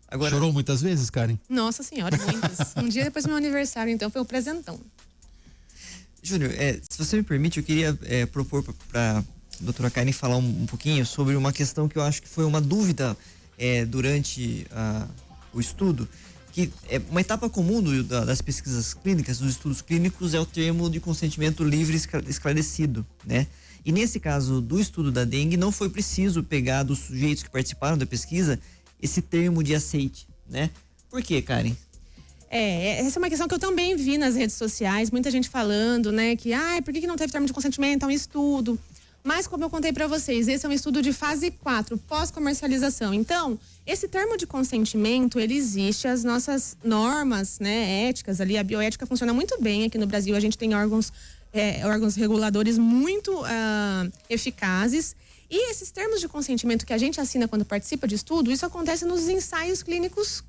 Agora... Chorou muitas vezes, Karen? Nossa senhora, muitas. Um dia depois do meu aniversário, então, foi um presentão. Júnior, se você me permite, eu queria propor para a doutora Karen falar um pouquinho sobre uma questão que eu acho que foi uma dúvida durante o estudo, que uma etapa comum das pesquisas clínicas, dos estudos clínicos, é o termo de consentimento livre esclarecido, né? E nesse caso do estudo da dengue, não foi preciso pegar dos sujeitos que participaram da pesquisa esse termo de aceite, né? Por quê, Karen? Essa é uma questão que eu também vi nas redes sociais, muita gente falando, né, que, por que não teve termo de consentimento? É um estudo. Mas, como eu contei para vocês, esse é um estudo de fase 4, pós-comercialização. Então, esse termo de consentimento, ele existe, as nossas normas, né, éticas ali, a bioética funciona muito bem aqui no Brasil, a gente tem órgãos reguladores muito eficazes. E esses termos de consentimento que a gente assina quando participa de estudo, isso acontece nos ensaios clínicos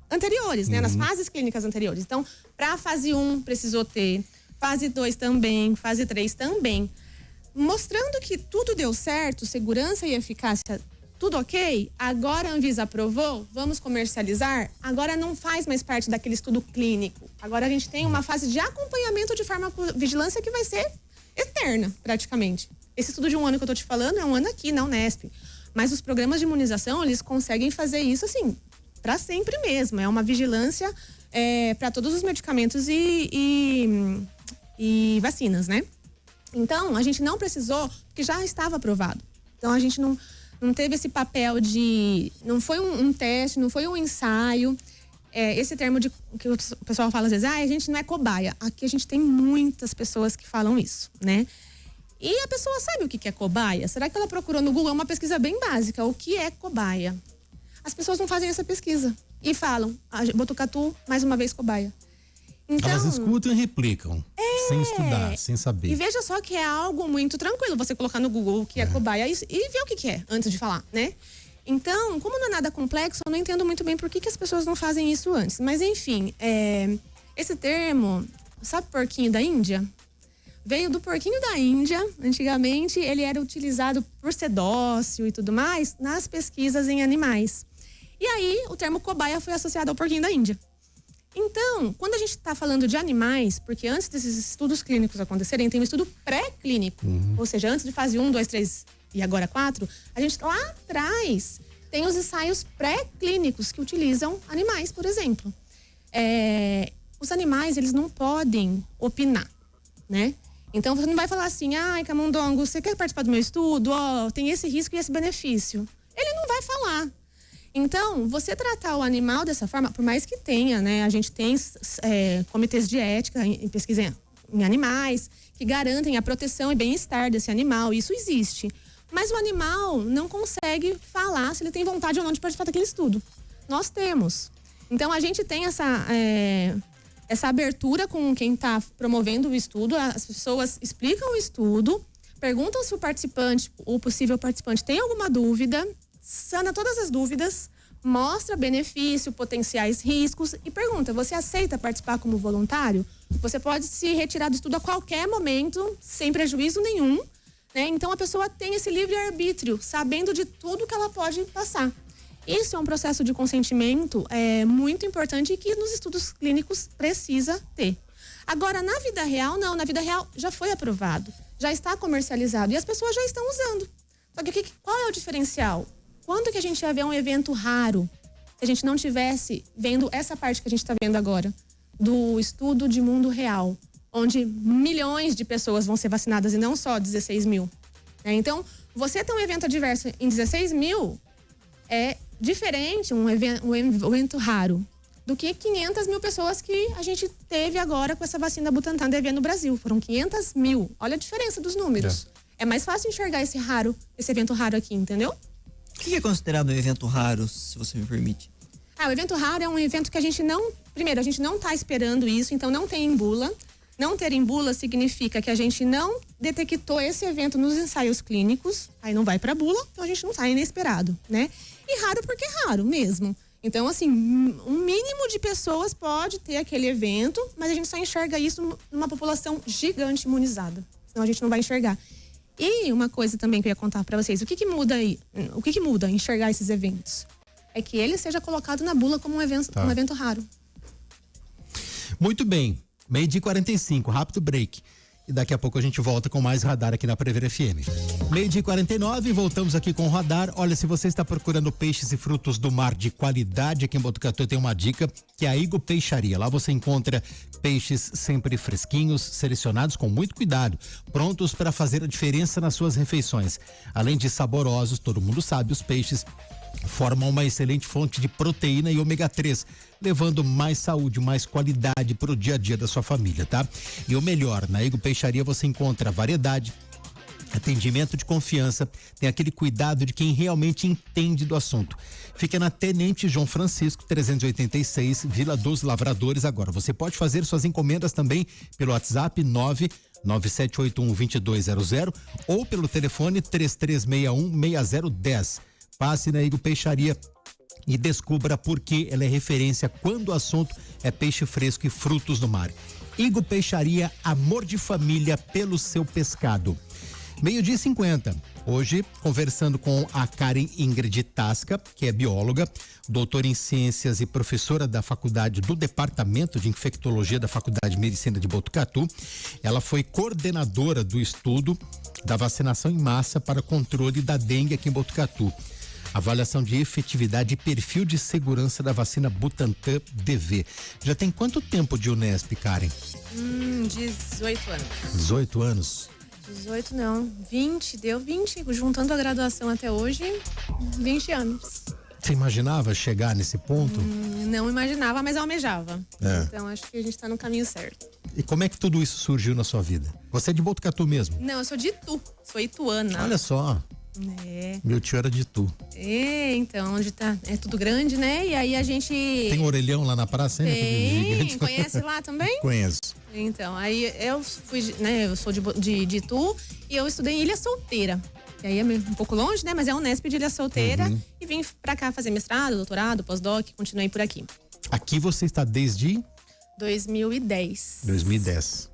anteriores, né? Nas fases clínicas anteriores. Então, para a fase 1 precisou ter, fase 2 também, fase 3 também. Mostrando que tudo deu certo, segurança e eficácia, tudo ok, agora a Anvisa aprovou, vamos comercializar, agora não faz mais parte daquele estudo clínico. Agora a gente tem uma fase de acompanhamento de farmacovigilância que vai ser eterna, praticamente. Esse estudo de um ano que eu tô te falando é um ano aqui na Unesp. Mas os programas de imunização, eles conseguem fazer isso assim, para sempre mesmo. É uma vigilância para todos os medicamentos e vacinas, né? Então, a gente não precisou, porque já estava aprovado. Então, a gente não teve esse papel de... Não foi um teste, não foi um ensaio. Esse termo que o pessoal fala às vezes, a gente não é cobaia. Aqui a gente tem muitas pessoas que falam isso, né? E a pessoa sabe o que é cobaia? Será que ela procurou no Google? É uma pesquisa bem básica. O que é cobaia? As pessoas não fazem essa pesquisa. E falam, Botucatu, mais uma vez cobaia. Então, elas escutam e replicam, sem estudar, sem saber. E veja só que é algo muito tranquilo você colocar no Google o que é cobaia e ver o que é, antes de falar, né? Então, como não é nada complexo, eu não entendo muito bem por que as pessoas não fazem isso antes. Mas, enfim, esse termo, sabe porquinho da Índia? Veio do porquinho da Índia. Antigamente, ele era utilizado por ser dócil e tudo mais nas pesquisas em animais. E aí, o termo cobaia foi associado ao porquinho da Índia. Então, quando a gente está falando de animais, porque antes desses estudos clínicos acontecerem, tem um estudo pré-clínico. Ou seja, antes de fase 1, 2, 3 e agora 4, a gente lá atrás tem os ensaios pré-clínicos que utilizam animais, por exemplo. Os animais, eles não podem opinar, né? Então você não vai falar assim, ai, camundongo, você quer participar do meu estudo? Ó, tem esse risco e esse benefício. Ele não vai falar. Então, você tratar o animal dessa forma, por mais que tenha, né? A gente tem comitês de ética em pesquisa em animais que garantem a proteção e bem-estar desse animal. Isso existe. Mas o animal não consegue falar se ele tem vontade ou não de participar daquele estudo. Nós temos. Então, a gente tem essa abertura com quem está promovendo o estudo. As pessoas explicam o estudo, perguntam se o participante, o possível participante, tem alguma dúvida, sana todas as dúvidas, mostra benefício, potenciais riscos e pergunta, você aceita participar como voluntário? Você pode se retirar do estudo a qualquer momento, sem prejuízo nenhum, né? Então a pessoa tem esse livre-arbítrio, sabendo de tudo que ela pode passar. Isso é um processo de consentimento muito importante e que nos estudos clínicos precisa ter. Agora, na vida real, não. Na vida real já foi aprovado, já está comercializado e as pessoas já estão usando. Só que qual é o diferencial? Quando que a gente ia ver um evento raro, se a gente não tivesse vendo essa parte que a gente está vendo agora, do estudo de mundo real, onde milhões de pessoas vão ser vacinadas e não só 16 mil. Né? Então, você ter um evento adverso em 16 mil é diferente, um evento raro, do que 500 mil pessoas que a gente teve agora com essa vacina Butantan DV no Brasil. Foram 500 mil. Olha a diferença dos números. É mais fácil enxergar esse evento raro aqui, entendeu? O que é considerado um evento raro, se você me permite? O evento raro é um evento que a gente não... Primeiro, a gente não está esperando isso, então não tem em bula. Não ter em bula significa que a gente não detectou esse evento nos ensaios clínicos, aí não vai para bula, então a gente não sai inesperado, né? E raro porque é raro mesmo. Então, assim, um mínimo de pessoas pode ter aquele evento, mas a gente só enxerga isso numa população gigante imunizada. Senão a gente não vai enxergar. E uma coisa também que eu ia contar para vocês, o que muda aí? O que muda enxergar esses eventos? É que ele seja colocado na bula como um evento raro. Muito bem. 12h45, rápido break. E daqui a pouco a gente volta com mais Radar aqui na Prever FM. 12h49, voltamos aqui com o Radar. Olha, se você está procurando peixes e frutos do mar de qualidade, aqui em Botucatu tem uma dica, que é a Igo Peixaria. Lá você encontra peixes sempre fresquinhos, selecionados com muito cuidado, prontos para fazer a diferença nas suas refeições. Além de saborosos, todo mundo sabe, os peixes formam uma excelente fonte de proteína e ômega 3, levando mais saúde, mais qualidade para o dia a dia da sua família, tá? E o melhor, na Igo Peixaria você encontra variedade, atendimento de confiança, tem aquele cuidado de quem realmente entende do assunto. Fica na Tenente João Francisco, 386, Vila dos Lavradores. Agora, você pode fazer suas encomendas também pelo WhatsApp 997812200 ou pelo telefone 33616010. Passe na Igo Peixaria e descubra por que ela é referência quando o assunto é peixe fresco e frutos do mar. Igo Peixaria, amor de família pelo seu pescado. 12h50. Hoje, conversando com a Karen Ingrid Tasca, que é bióloga, doutora em ciências e professora da faculdade do Departamento de Infectologia da Faculdade de Medicina de Botucatu. Ela foi coordenadora do estudo da vacinação em massa para controle da dengue aqui em Botucatu. Avaliação de efetividade e perfil de segurança da vacina Butantan DV. Já tem quanto tempo de Unesp, Karen? 18 anos. 18 anos? 18 não, 20, deu 20, juntando a graduação até hoje, 20 anos. Você imaginava chegar nesse ponto? Não imaginava, mas almejava. É. Então acho que a gente tá no caminho certo. E como é que tudo isso surgiu na sua vida? Você é de Botucatu mesmo? Não, eu sou de Itu, sou ituana. Olha só. É. Meu tio era de Itu. Então, onde tá, é tudo grande, né? E aí a gente... Tem um orelhão lá na praça, né? Tem, conhece lá também? Conheço. Então, aí eu fui, né? Eu sou de Itu e eu estudei em Ilha Solteira. E aí é um pouco longe, né? Mas é a Unesp de Ilha Solteira. E vim pra cá fazer mestrado, doutorado, pós-doc, continuei por aqui. Aqui você está desde? 2010. 2010.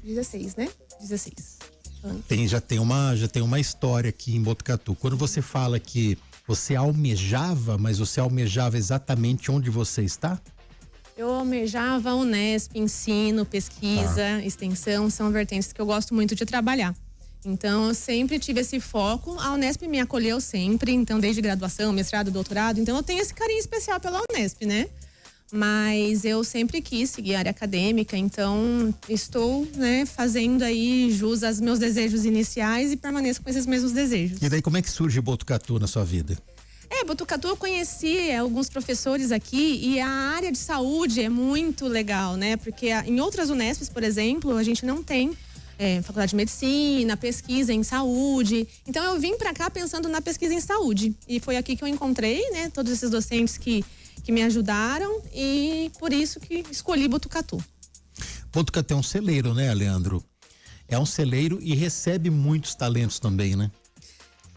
16, né? 16. Já tem uma história aqui em Botucatu. Quando você fala que você almejava, mas você almejava exatamente onde você está? Eu almejava a Unesp, ensino, pesquisa, extensão, são vertentes que eu gosto muito de trabalhar. Então, eu sempre tive esse foco. A Unesp me acolheu sempre, então, desde graduação, mestrado, doutorado. Então, eu tenho esse carinho especial pela Unesp, né? Mas eu sempre quis seguir a área acadêmica, então estou, né, fazendo aí jus aos meus desejos iniciais e permaneço com esses mesmos desejos. E daí como é que surge Botucatu na sua vida? Botucatu eu conheci alguns professores aqui e a área de saúde é muito legal, né? Porque em outras Unesps, por exemplo, a gente não tem faculdade de medicina, pesquisa em saúde. Então eu vim para cá pensando na pesquisa em saúde e foi aqui que eu encontrei, né, todos esses docentes que me ajudaram e por isso que escolhi Botucatu. Botucatu é um celeiro, né, Leandro? É um celeiro e recebe muitos talentos também, né?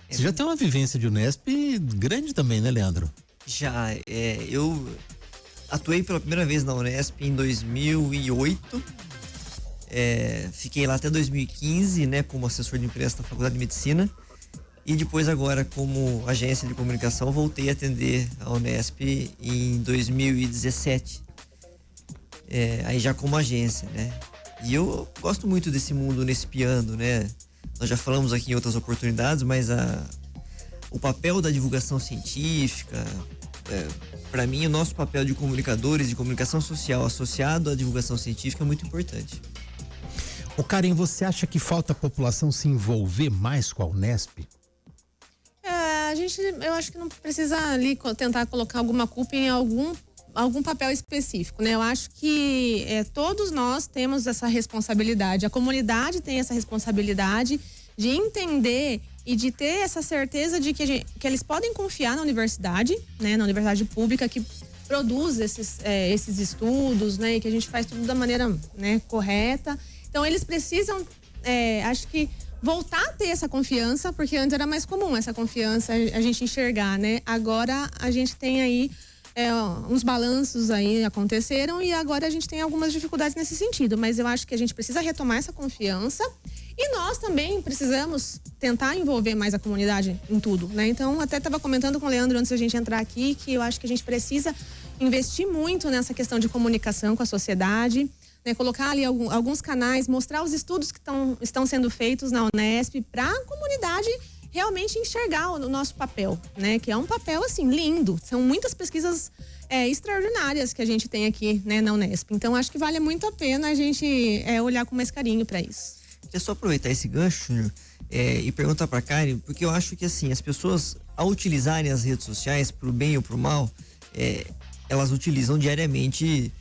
Você já tem uma vivência de Unesp grande também, né, Leandro? Já, eu atuei pela primeira vez na Unesp em 2008, fiquei lá até 2015, né, como assessor de imprensa da Faculdade de Medicina, e depois agora como agência de comunicação voltei a atender a Unesp em 2017, aí já como agência, né, e eu gosto muito desse mundo unespiano, né. Nós já falamos aqui em outras oportunidades, mas o papel da divulgação científica, para mim, o nosso papel de comunicadores de comunicação social associado à divulgação científica é muito importante. Ô Karen, você acha que falta a população se envolver mais com a Unesp? Eu acho que não precisa ali tentar colocar alguma culpa em algum papel específico, né? Eu acho que todos nós temos essa responsabilidade, a comunidade tem essa responsabilidade de entender e de ter essa certeza de que eles podem confiar na universidade, né? Na universidade pública que produz esses estudos, né? E que a gente faz tudo da maneira, né, correta. Então eles precisam, acho que voltar a ter essa confiança, porque antes era mais comum essa confiança a gente enxergar, né? Agora a gente tem aí uns balanços aí aconteceram e agora a gente tem algumas dificuldades nesse sentido, mas eu acho que a gente precisa retomar essa confiança e nós também precisamos tentar envolver mais a comunidade em tudo, né? Então, até estava comentando com o Leandro antes da gente entrar aqui que eu acho que a gente precisa investir muito nessa questão de comunicação com a sociedade, né? Colocar ali alguns canais, mostrar os estudos que estão sendo feitos na Unesp para a comunidade realmente enxergar o nosso papel, né? Que é um papel, assim, lindo. São muitas pesquisas extraordinárias que a gente tem aqui, né, na Unesp. Então, acho que vale muito a pena a gente olhar com mais carinho para isso. Queria só aproveitar esse gancho, Júnior, e perguntar para Karen, porque eu acho que, assim, as pessoas, ao utilizarem as redes sociais pro bem ou pro mal, elas utilizam diariamente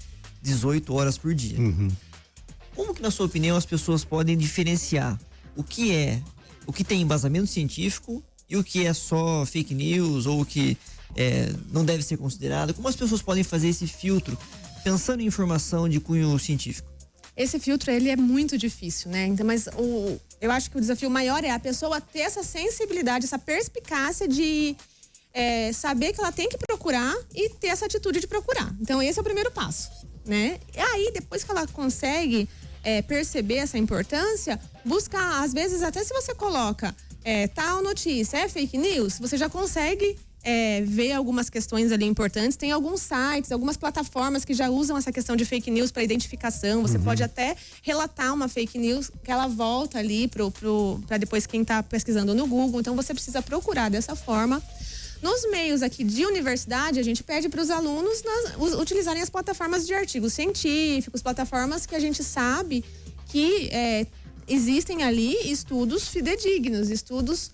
18 horas por dia. Uhum. Como que, na sua opinião, as pessoas podem diferenciar o que tem embasamento científico e o que é só fake news ou o que não deve ser considerado? Como as pessoas podem fazer esse filtro pensando em informação de cunho científico? Esse filtro, ele é muito difícil, né? Então, mas eu acho que o desafio maior é a pessoa ter essa sensibilidade, essa perspicácia de saber que ela tem que procurar e ter essa atitude de procurar. Então, esse é o primeiro passo, né? E aí, depois que ela consegue perceber essa importância, buscar, às vezes, até se você coloca tal notícia, é fake news, você já consegue ver algumas questões ali importantes. Tem alguns sites, algumas plataformas que já usam essa questão de fake news para identificação. Você pode até relatar uma fake news que ela volta ali para depois quem está pesquisando no Google. Então você precisa procurar dessa forma. Nos meios aqui de universidade, a gente pede para os alunos utilizarem as plataformas de artigos científicos, plataformas que a gente sabe que existem ali estudos fidedignos, estudos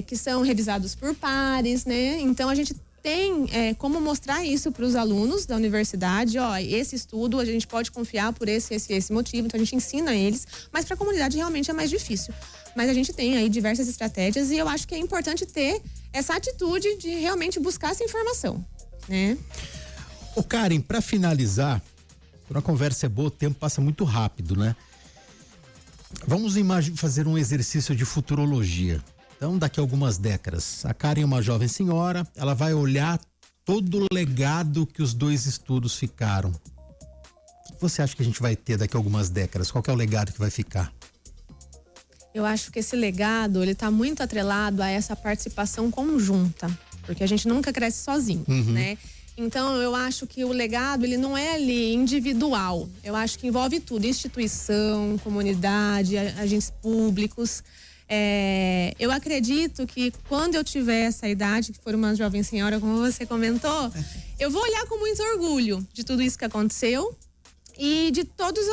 que são revisados por pares, né? Então a gente tem como mostrar isso para os alunos da universidade, esse estudo a gente pode confiar por esse motivo, então a gente ensina eles, mas para a comunidade realmente é mais difícil. Mas a gente tem aí diversas estratégias e eu acho que é importante ter essa atitude de realmente buscar essa informação, né? Ô Karen, para finalizar, quando a conversa é boa, o tempo passa muito rápido, né? Vamos fazer um exercício de futurologia. Então, daqui a algumas décadas, a Karen é uma jovem senhora, ela vai olhar todo o legado que os dois estudos ficaram. O que você acha que a gente vai ter daqui a algumas décadas? Qual que é o legado que vai ficar? Eu acho que esse legado, ele tá muito atrelado a essa participação conjunta, porque a gente nunca cresce sozinho, né? Então, eu acho que o legado, ele não é ali individual. Eu acho que envolve tudo, instituição, comunidade, agentes públicos. Eu acredito que quando eu tiver essa idade, que for uma jovem senhora, como você comentou, eu vou olhar com muito orgulho de tudo isso que aconteceu e de todos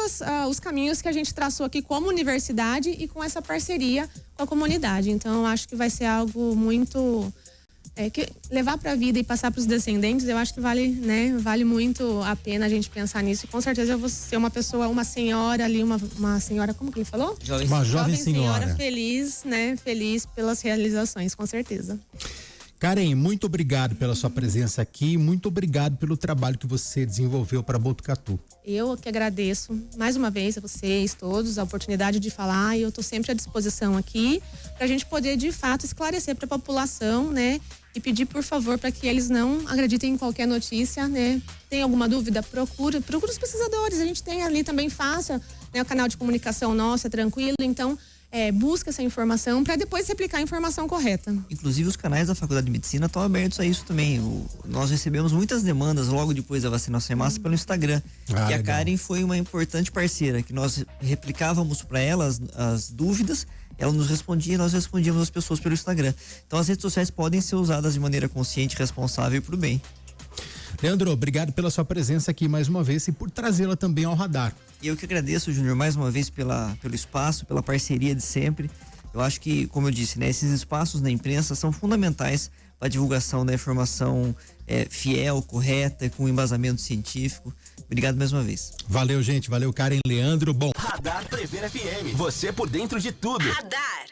os caminhos que a gente traçou aqui como universidade e com essa parceria com a comunidade. Então, eu acho que vai ser algo muito... que levar para a vida e passar para os descendentes, eu acho que vale muito a pena a gente pensar nisso. E com certeza eu vou ser uma senhora ali, uma senhora, como que ele falou? Uma jovem senhora. Feliz, né? Feliz pelas realizações, com certeza. Karen, muito obrigado pela sua presença aqui, muito obrigado pelo trabalho que você desenvolveu para Botucatu. Eu que agradeço mais uma vez a vocês todos a oportunidade de falar, e eu estou sempre à disposição aqui para a gente poder de fato esclarecer para a população, né? E pedir, por favor, para que eles não acreditem em qualquer notícia, né? Tem alguma dúvida? Procura os pesquisadores. A gente tem ali também fácil, né? O canal de comunicação nosso é tranquilo, então busca essa informação para depois replicar a informação correta. Inclusive, os canais da Faculdade de Medicina estão abertos a isso também. Nós recebemos muitas demandas logo depois da vacinação em massa pelo Instagram. E a legal. Karen foi uma importante parceira, que nós replicávamos para ela as dúvidas, ela nos respondia e nós respondíamos as pessoas pelo Instagram. Então, as redes sociais podem ser usadas de maneira consciente, responsável e para o bem. Leandro, obrigado pela sua presença aqui mais uma vez e por trazê-la também ao radar. E eu que agradeço, Júnior, mais uma vez pelo espaço, pela parceria de sempre. Eu acho que, como eu disse, né, esses espaços na imprensa são fundamentais para a divulgação da informação fiel, correta, com embasamento científico. Obrigado mais uma vez. Valeu, gente. Valeu, Karen, Leandro. Bom. Radar Prever FM. Você por dentro de tudo. Radar.